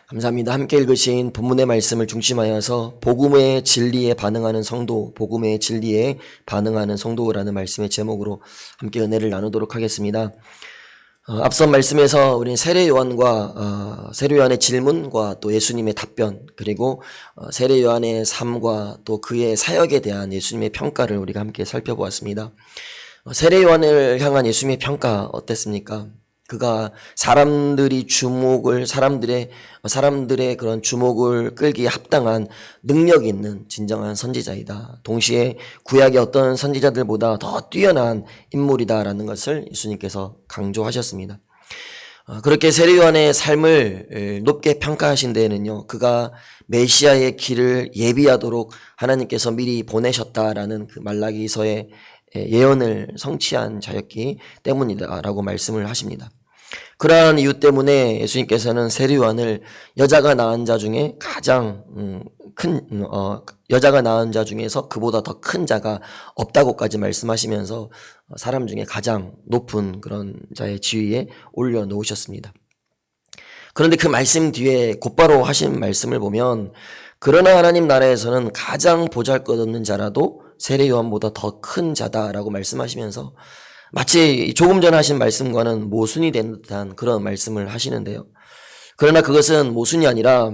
감사합니다. 함께 읽으신 본문의 말씀을 중심하여서 복음의 진리에 반응하는 성도, 복음의 진리에 반응하는 성도라는 말씀의 제목으로 함께 은혜를 나누도록 하겠습니다. 앞선 말씀에서 우리는 세례 요한과 세례 요한의 질문과 또 예수님의 답변, 그리고 세례 요한의 삶과 또 그의 사역에 대한 예수님의 평가를 우리가 함께 살펴보았습니다. 세례 요한을 향한 예수님의 평가 어땠습니까? 그가 사람들의 그런 주목을 끌기에 합당한 능력 있는 진정한 선지자이다. 동시에 구약의 어떤 선지자들보다 더 뛰어난 인물이다라는 것을 예수님께서 강조하셨습니다. 그렇게 세례 요한의 삶을 높게 평가하신 데에는요, 그가 메시아의 길을 예비하도록 하나님께서 미리 보내셨다라는 그 말라기서의 예언을 성취한 자였기 때문이다라고 말씀을 하십니다. 그러한 이유 때문에 예수님께서는 세례 요한을 여자가 낳은 자 중에 가장 여자가 낳은 자 중에서 그보다 더 큰 자가 없다고까지 말씀하시면서 사람 중에 가장 높은 그런 자의 지위에 올려놓으셨습니다. 그런데 그 말씀 뒤에 곧바로 하신 말씀을 보면, 그러나 하나님 나라에서는 가장 보잘것없는 자라도 세례 요한보다 더 큰 자다라고 말씀하시면서 마치 조금 전 하신 말씀과는 모순이 된 듯한 그런 말씀을 하시는데요. 그러나 그것은 모순이 아니라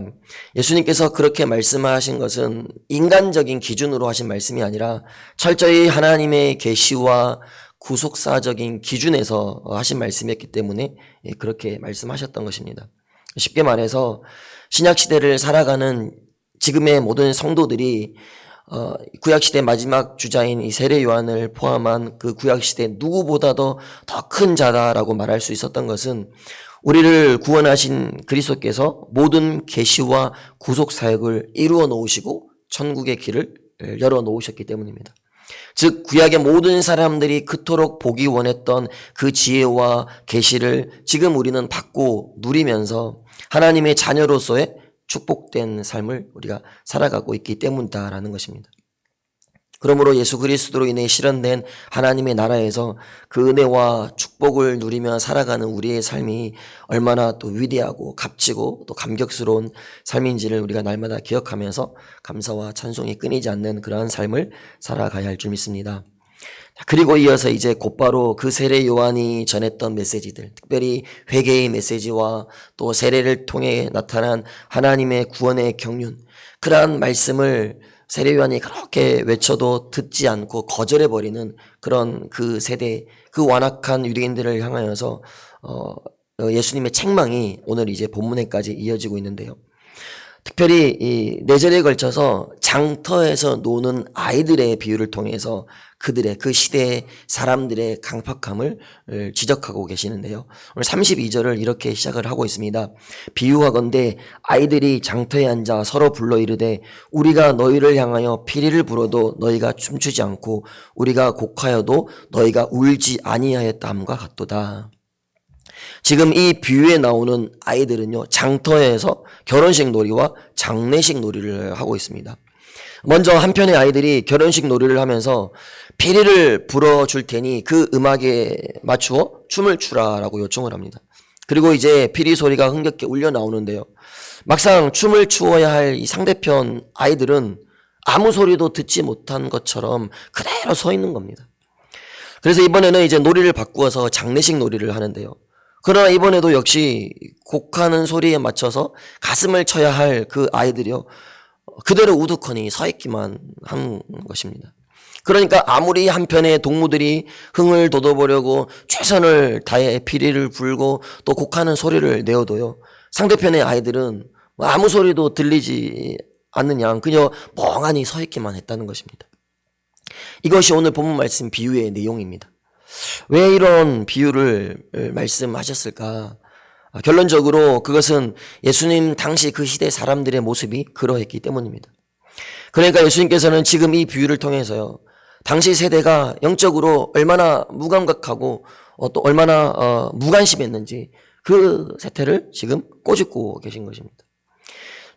예수님께서 그렇게 말씀하신 것은 인간적인 기준으로 하신 말씀이 아니라 철저히 하나님의 계시와 구속사적인 기준에서 하신 말씀이었기 때문에 그렇게 말씀하셨던 것입니다. 쉽게 말해서 신약시대를 살아가는 지금의 모든 성도들이 구약시대 마지막 주자인 이 세례 요한을 포함한 그 구약시대 누구보다도 더 큰 자다라고 말할 수 있었던 것은 우리를 구원하신 그리스도께서 모든 계시와 구속 사역을 이루어 놓으시고 천국의 길을 열어 놓으셨기 때문입니다. 즉 구약의 모든 사람들이 그토록 보기 원했던 그 지혜와 계시를 지금 우리는 받고 누리면서 하나님의 자녀로서의 축복된 삶을 우리가 살아가고 있기 때문이다라는 것입니다. 그러므로 예수 그리스도로 인해 실현된 하나님의 나라에서 그 은혜와 축복을 누리며 살아가는 우리의 삶이 얼마나 또 위대하고 값지고 또 감격스러운 삶인지를 우리가 날마다 기억하면서 감사와 찬송이 끊이지 않는 그러한 삶을 살아가야 할 줄 믿습니다. 그리고 이어서 이제 곧바로 그 세례 요한이 전했던 메시지들, 특별히 회개의 메시지와 또 세례를 통해 나타난 하나님의 구원의 경륜, 그러한 말씀을 세례 요한이 그렇게 외쳐도 듣지 않고 거절해버리는 그런 그 세대, 그 완악한 유대인들을 향하여서 예수님의 책망이 오늘 이제 본문에까지 이어지고 있는데요. 특별히 이 4절에 걸쳐서 장터에서 노는 아이들의 비유를 통해서 그들의 그 시대의 사람들의 강팍함을 지적하고 계시는데요. 오늘 32절을 이렇게 시작을 하고 있습니다. 비유하건대 아이들이 장터에 앉아 서로 불러 이르되 우리가 너희를 향하여 피리를 불어도 너희가 춤추지 않고 우리가 곡하여도 너희가 울지 아니하였다 함과 같도다. 지금 이 비유에 나오는 아이들은요, 장터에서 결혼식 놀이와 장례식 놀이를 하고 있습니다. 먼저 한편의 아이들이 결혼식 놀이를 하면서 피리를 불어줄 테니 그 음악에 맞추어 춤을 추라라고 요청을 합니다. 그리고 이제 피리 소리가 흥겹게 울려 나오는데요. 막상 춤을 추어야 할 이 상대편 아이들은 아무 소리도 듣지 못한 것처럼 그대로 서 있는 겁니다. 그래서 이번에는 이제 놀이를 바꾸어서 장례식 놀이를 하는데요. 그러나 이번에도 역시 곡하는 소리에 맞춰서 가슴을 쳐야 할 그 아이들이요, 그대로 우두커니 서 있기만 한 것입니다. 그러니까 아무리 한편의 동무들이 흥을 돋워보려고 최선을 다해 피리를 불고 또 곡하는 소리를 내어도요, 상대편의 아이들은 아무 소리도 들리지 않는 양 그저 멍하니 서 있기만 했다는 것입니다. 이것이 오늘 본문 말씀 비유의 내용입니다. 왜 이런 비유를 말씀하셨을까? 결론적으로 그것은 예수님 당시 그 시대 사람들의 모습이 그러했기 때문입니다. 그러니까 예수님께서는 지금 이 비유를 통해서요, 당시 세대가 영적으로 얼마나 무감각하고 또 얼마나 무관심했는지 그 세태를 지금 꼬집고 계신 것입니다.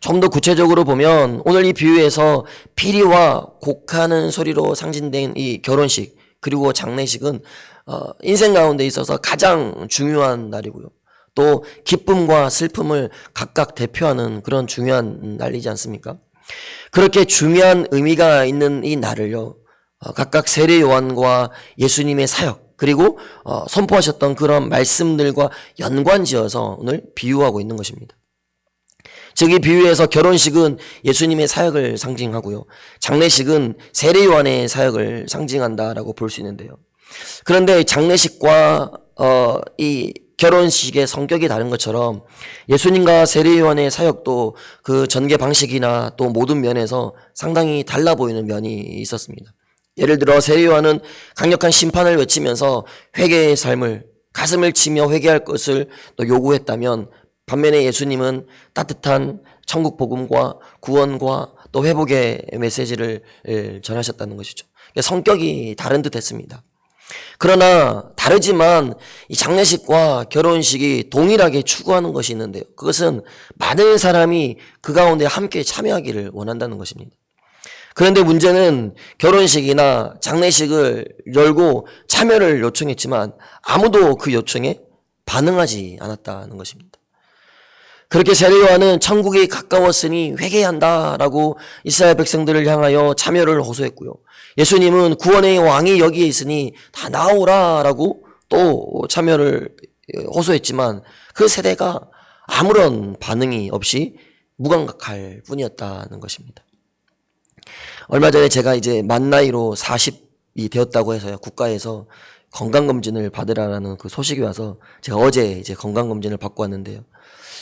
좀 더 구체적으로 보면 오늘 이 비유에서 피리와 곡하는 소리로 상징된 이 결혼식 그리고 장례식은 인생 가운데 있어서 가장 중요한 날이고요. 또 기쁨과 슬픔을 각각 대표하는 그런 중요한 날이지 않습니까? 그렇게 중요한 의미가 있는 이 날을요, 각각 세례 요한과 예수님의 사역, 그리고 선포하셨던 그런 말씀들과 연관지어서 오늘 비유하고 있는 것입니다. 즉, 이 비유에서 결혼식은 예수님의 사역을 상징하고요, 장례식은 세례 요한의 사역을 상징한다라고 볼 수 있는데요. 그런데 장례식과 이 결혼식의 성격이 다른 것처럼 예수님과 세례 요한의 사역도 그 전개 방식이나 또 모든 면에서 상당히 달라 보이는 면이 있었습니다. 예를 들어 세례 요한은 강력한 심판을 외치면서 회개의 삶을, 가슴을 치며 회개할 것을 또 요구했다면, 반면에 예수님은 따뜻한 천국 복음과 구원과 또 회복의 메시지를 전하셨다는 것이죠. 성격이 다른 듯 했습니다. 그러나 다르지만 이 장례식과 결혼식이 동일하게 추구하는 것이 있는데요, 그것은 많은 사람이 그 가운데 함께 참여하기를 원한다는 것입니다. 그런데 문제는 결혼식이나 장례식을 열고 참여를 요청했지만 아무도 그 요청에 반응하지 않았다는 것입니다. 그렇게 세례 요한은 천국이 가까웠으니 회개한다라고 이스라엘 백성들을 향하여 참여를 호소했고요, 예수님은 구원의 왕이 여기에 있으니 다 나오라라고 또 참여를 호소했지만 그 세대가 아무런 반응이 없이 무감각할 뿐이었다는 것입니다. 얼마 전에 제가 이제 만 나이로 40이 되었다고 해서요, 국가에서 건강검진을 받으라는 그 소식이 와서 제가 어제 이제 건강검진을 받고 왔는데요.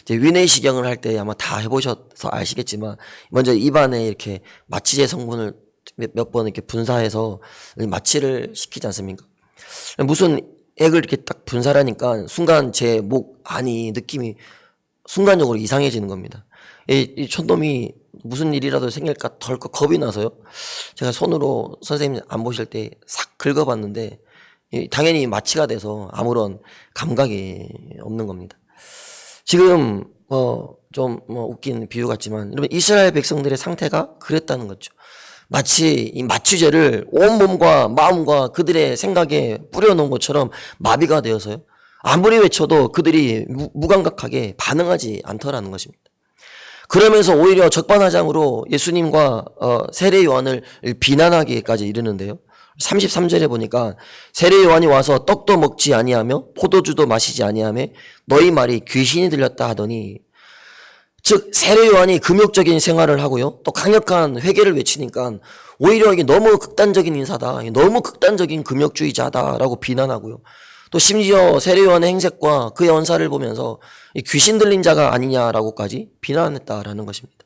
이제 위내시경을 할 때 아마 다 해보셔서 아시겠지만 먼저 입안에 이렇게 마취제 성분을 몇 번 이렇게 분사해서 마취를 시키지 않습니까? 무슨 액을 이렇게 딱 분사를 하니까 순간 제 목 안이 느낌이 순간적으로 이상해지는 겁니다. 이 촌놈이 무슨 일이라도 생길까 덜컥 겁이 나서요, 제가 손으로 선생님 안 보실 때 싹 긁어봤는데 당연히 마취가 돼서 아무런 감각이 없는 겁니다. 지금 좀 웃긴 비유 같지만 여러분, 이스라엘 백성들의 상태가 그랬다는 거죠. 마치 이 마취제를 온몸과 마음과 그들의 생각에 뿌려놓은 것처럼 마비가 되어서요, 아무리 외쳐도 그들이 무감각하게 반응하지 않더라는 것입니다. 그러면서 오히려 적반하장으로 예수님과 세례 요한을 비난하기까지 이르는데요, 33절에 보니까 세례 요한이 와서 떡도 먹지 아니하며 포도주도 마시지 아니하며 너희 말이 귀신이 들렸다 하더니, 즉 세례 요한이 금욕적인 생활을 하고요, 또 강력한 회개를 외치니까 오히려 이게 너무 극단적인 인사다, 너무 극단적인 금욕주의자다라고 비난하고요, 또 심지어 세례 요한의 행색과 그의 언사를 보면서 귀신 들린 자가 아니냐라고까지 비난했다라는 것입니다.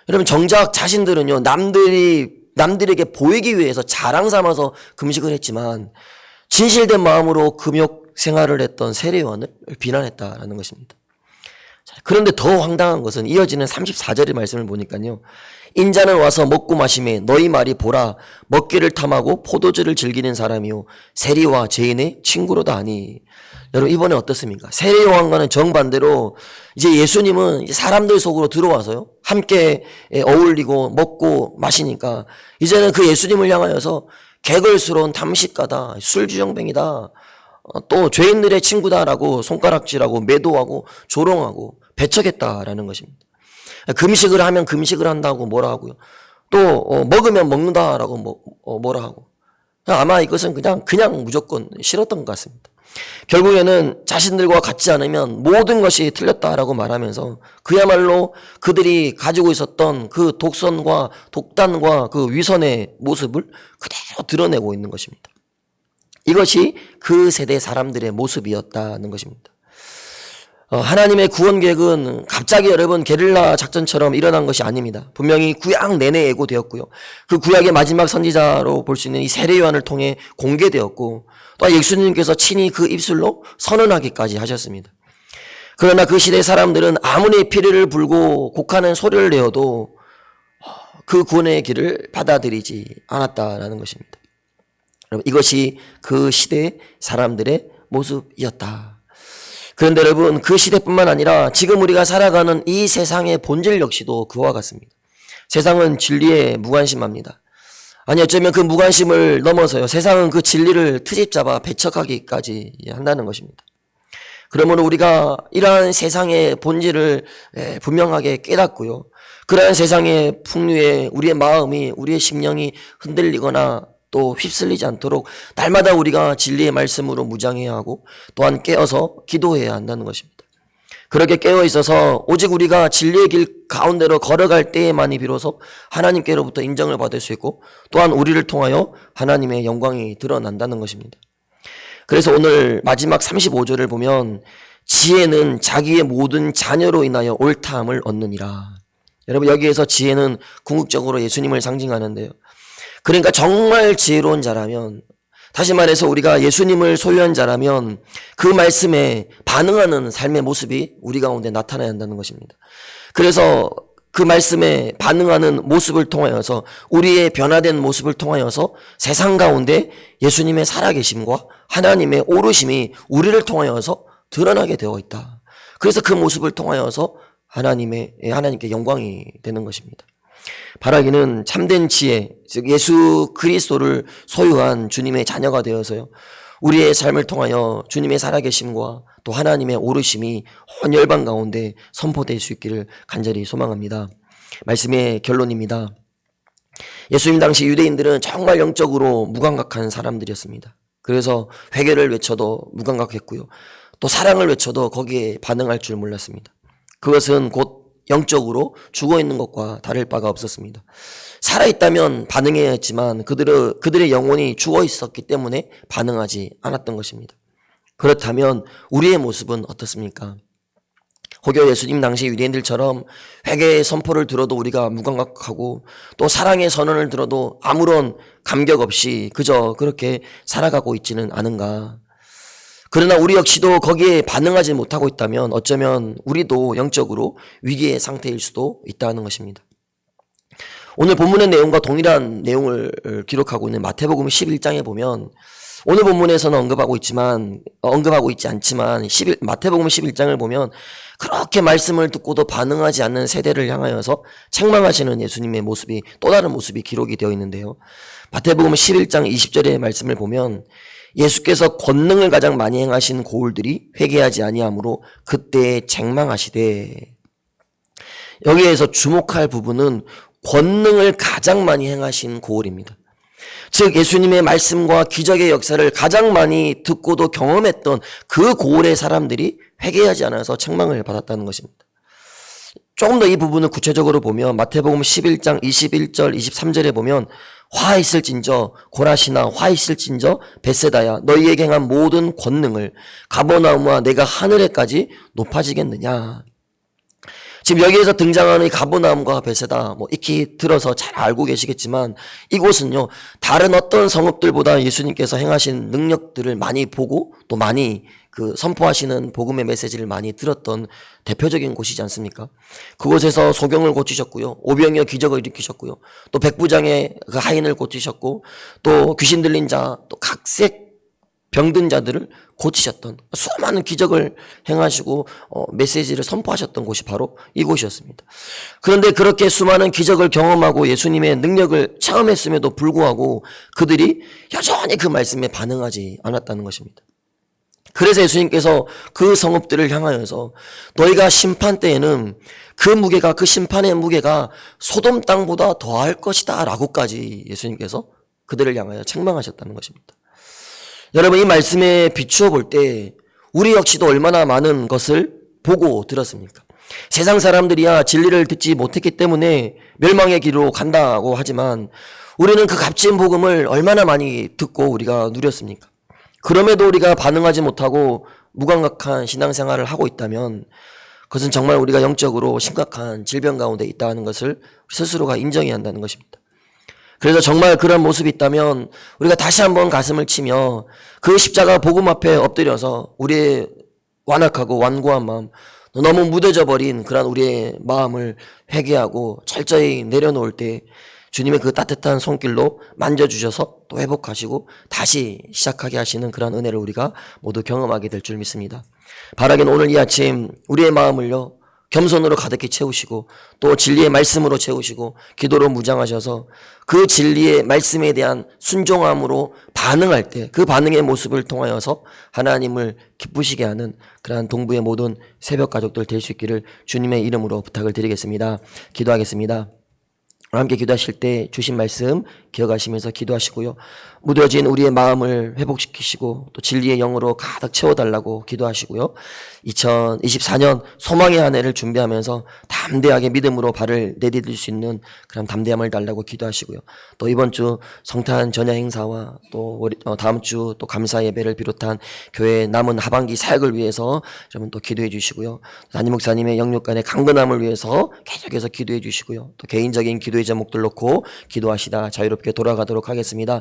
여러분, 정작 자신들은요, 남들에게 보이기 위해서 자랑 삼아서 금식을 했지만 진실된 마음으로 금욕 생활을 했던 세례 요한을 비난했다라는 것입니다. 그런데 더 황당한 것은 이어지는 34절의 말씀을 보니까요, 인자는 와서 먹고 마시매 너희 말이 보라, 먹기를 탐하고 포도주를 즐기는 사람이요 세리와 죄인의 친구로다 하니. 여러분, 이번에 어떻습니까? 세례 요한과는 정반대로 이제 예수님은 사람들 속으로 들어와서요, 함께 어울리고 먹고 마시니까 이제는 그 예수님을 향하여서 개걸스러운 탐식가다, 술주정뱅이다, 또 죄인들의 친구다라고 손가락질하고 매도하고 조롱하고 배척했다라는 것입니다. 금식을 하면 금식을 한다고 뭐라 하고요, 또 먹으면 먹는다라고 뭐라 하고, 아마 이것은 그냥 무조건 싫었던 것 같습니다. 결국에는 자신들과 같지 않으면 모든 것이 틀렸다라고 말하면서 그야말로 그들이 가지고 있었던 그 독선과 독단과 그 위선의 모습을 그대로 드러내고 있는 것입니다. 이것이 그 세대 사람들의 모습이었다는 것입니다. 하나님의 구원 계획은 갑자기 여러분 게릴라 작전처럼 일어난 것이 아닙니다. 분명히 구약 내내 예고되었고요, 그 구약의 마지막 선지자로 볼 수 있는 이 세례 요한을 통해 공개되었고, 또 예수님께서 친히 그 입술로 선언하기까지 하셨습니다. 그러나 그 시대 사람들은 아무리 피리를 불고 곡하는 소리를 내어도 그 구원의 길을 받아들이지 않았다라는 것입니다. 여러분, 이것이 그 시대 사람들의 모습이었다. 그런데 여러분, 그 시대뿐만 아니라 지금 우리가 살아가는 이 세상의 본질 역시도 그와 같습니다. 세상은 진리에 무관심합니다. 아니, 어쩌면 그 무관심을 넘어서요, 세상은 그 진리를 트집잡아 배척하기까지 한다는 것입니다. 그러므로 우리가 이러한 세상의 본질을 분명하게 깨닫고요. 그러한 세상의 풍류에 우리의 마음이, 우리의 심령이 흔들리거나 또 휩쓸리지 않도록 날마다 우리가 진리의 말씀으로 무장해야 하고 또한 깨어서 기도해야 한다는 것입니다. 그렇게 깨어 있어서 오직 우리가 진리의 길 가운데로 걸어갈 때에만이 비로소 하나님께로부터 인정을 받을 수 있고 또한 우리를 통하여 하나님의 영광이 드러난다는 것입니다. 그래서 오늘 마지막 35절을 보면 지혜는 자기의 모든 자녀로 인하여 옳다함을 얻느니라. 여러분, 여기에서 지혜는 궁극적으로 예수님을 상징하는데요. 그러니까 정말 지혜로운 자라면, 다시 말해서 우리가 예수님을 소유한 자라면 그 말씀에 반응하는 삶의 모습이 우리 가운데 나타나야 한다는 것입니다. 그래서 그 말씀에 반응하는 모습을 통하여서, 우리의 변화된 모습을 통하여서 세상 가운데 예수님의 살아계심과 하나님의 오르심이 우리를 통하여서 드러나게 되어 있다. 그래서 그 모습을 통하여서 하나님께 영광이 되는 것입니다. 바라기는 참된 지혜, 즉 예수 그리스도를 소유한 주님의 자녀가 되어서요, 우리의 삶을 통하여 주님의 살아계심과 또 하나님의 오르심이 온 열방 가운데 선포될 수 있기를 간절히 소망합니다. 말씀의 결론입니다. 예수님 당시 유대인들은 정말 영적으로 무감각한 사람들이었습니다. 그래서 회개를 외쳐도 무감각했고요, 또 사랑을 외쳐도 거기에 반응할 줄 몰랐습니다. 그것은 곧 영적으로 죽어있는 것과 다를 바가 없었습니다. 살아있다면 반응해야 했지만 그들의 영혼이 죽어있었기 때문에 반응하지 않았던 것입니다. 그렇다면 우리의 모습은 어떻습니까? 혹여 예수님 당시 유대인들처럼 회개의 선포를 들어도 우리가 무감각하고 또 사랑의 선언을 들어도 아무런 감격 없이 그저 그렇게 살아가고 있지는 않은가? 그러나 우리 역시도 거기에 반응하지 못하고 있다면 어쩌면 우리도 영적으로 위기의 상태일 수도 있다는 것입니다. 오늘 본문의 내용과 동일한 내용을 기록하고 있는 마태복음 11장에 보면, 오늘 본문에서는 언급하고 있지 않지만 마태복음 11장을 보면 그렇게 말씀을 듣고도 반응하지 않는 세대를 향하여서 책망하시는 예수님의 모습이, 또 다른 모습이 기록이 되어 있는데요. 마태복음 11장 20절의 말씀을 보면 예수께서 권능을 가장 많이 행하신 고울들이 회개하지 아니하므로 그때에 책망하시되, 여기에서 주목할 부분은 권능을 가장 많이 행하신 고울입니다. 즉 예수님의 말씀과 기적의 역사를 가장 많이 듣고도 경험했던 그 고울의 사람들이 회개하지 않아서 책망을 받았다는 것입니다. 조금 더 이 부분을 구체적으로 보면 마태복음 11장 21절 23절에 보면 화 있을진저 고라시나 화 있을진저 벳세다야 너희에게 행한 모든 권능을 가버나움과 내가 하늘에까지 높아지겠느냐. 지금 여기에서 등장하는 이 가버나움과 벳세다 익히 들어서 잘 알고 계시겠지만 이곳은요, 다른 어떤 성읍들보다 예수님께서 행하신 능력들을 많이 보고 또 많이 선포하시는 복음의 메시지를 많이 들었던 대표적인 곳이지 않습니까? 그곳에서 소경을 고치셨고요, 오병이어 기적을 일으키셨고요, 또 백부장의 그 하인을 고치셨고, 또 귀신 들린 자, 또 각색 병든 자들을 고치셨던 수많은 기적을 행하시고 메시지를 선포하셨던 곳이 바로 이곳이었습니다. 그런데 그렇게 수많은 기적을 경험하고 예수님의 능력을 체험했음에도 불구하고 그들이 여전히 그 말씀에 반응하지 않았다는 것입니다. 그래서 예수님께서 그 성읍들을 향하여서 너희가 심판 때에는 그 심판의 무게가 소돔 땅보다 더할 것이다 라고까지 예수님께서 그들을 향하여 책망하셨다는 것입니다. 여러분, 이 말씀에 비추어 볼 때 우리 역시도 얼마나 많은 것을 보고 들었습니까? 세상 사람들이야 진리를 듣지 못했기 때문에 멸망의 길로 간다고 하지만 우리는 그 값진 복음을 얼마나 많이 듣고 우리가 누렸습니까? 그럼에도 우리가 반응하지 못하고 무감각한 신앙생활을 하고 있다면 그것은 정말 우리가 영적으로 심각한 질병 가운데 있다는 것을 스스로가 인정해야 한다는 것입니다. 그래서 정말 그런 모습이 있다면 우리가 다시 한번 가슴을 치며 그 십자가 복음 앞에 엎드려서 우리의 완악하고 완고한 마음, 너무 무뎌져 버린 그런 우리의 마음을 회개하고 철저히 내려놓을 때 주님의 그 따뜻한 손길로 만져주셔서 또 회복하시고 다시 시작하게 하시는 그런 은혜를 우리가 모두 경험하게 될 줄 믿습니다. 바라기는 오늘 이 아침 우리의 마음을요, 겸손으로 가득히 채우시고 또 진리의 말씀으로 채우시고 기도로 무장하셔서 그 진리의 말씀에 대한 순종함으로 반응할 때 그 반응의 모습을 통하여서 하나님을 기쁘시게 하는 그러한 동부의 모든 새벽 가족들 될 수 있기를 주님의 이름으로 부탁을 드리겠습니다. 기도하겠습니다. 함께 기도하실 때 주신 말씀 기억하시면서 기도하시고요. 무뎌진 우리의 마음을 회복시키시고 또 진리의 영으로 가득 채워달라고 기도하시고요. 2024년 소망의 한 해를 준비하면서 담대하게 믿음으로 발을 내디딜 수 있는 그런 담대함을 달라고 기도하시고요. 또 이번 주 성탄 전야 행사와 또 다음 주 또 감사 예배를 비롯한 교회의 남은 하반기 사역을 위해서 여러분 또 기도해 주시고요. 담임 목사님의 영육간의 강건함을 위해서 계속해서 기도해 주시고요. 또 개인적인 기도의 제목들 놓고 기도하시다 자유롭게 돌아가도록 하겠습니다.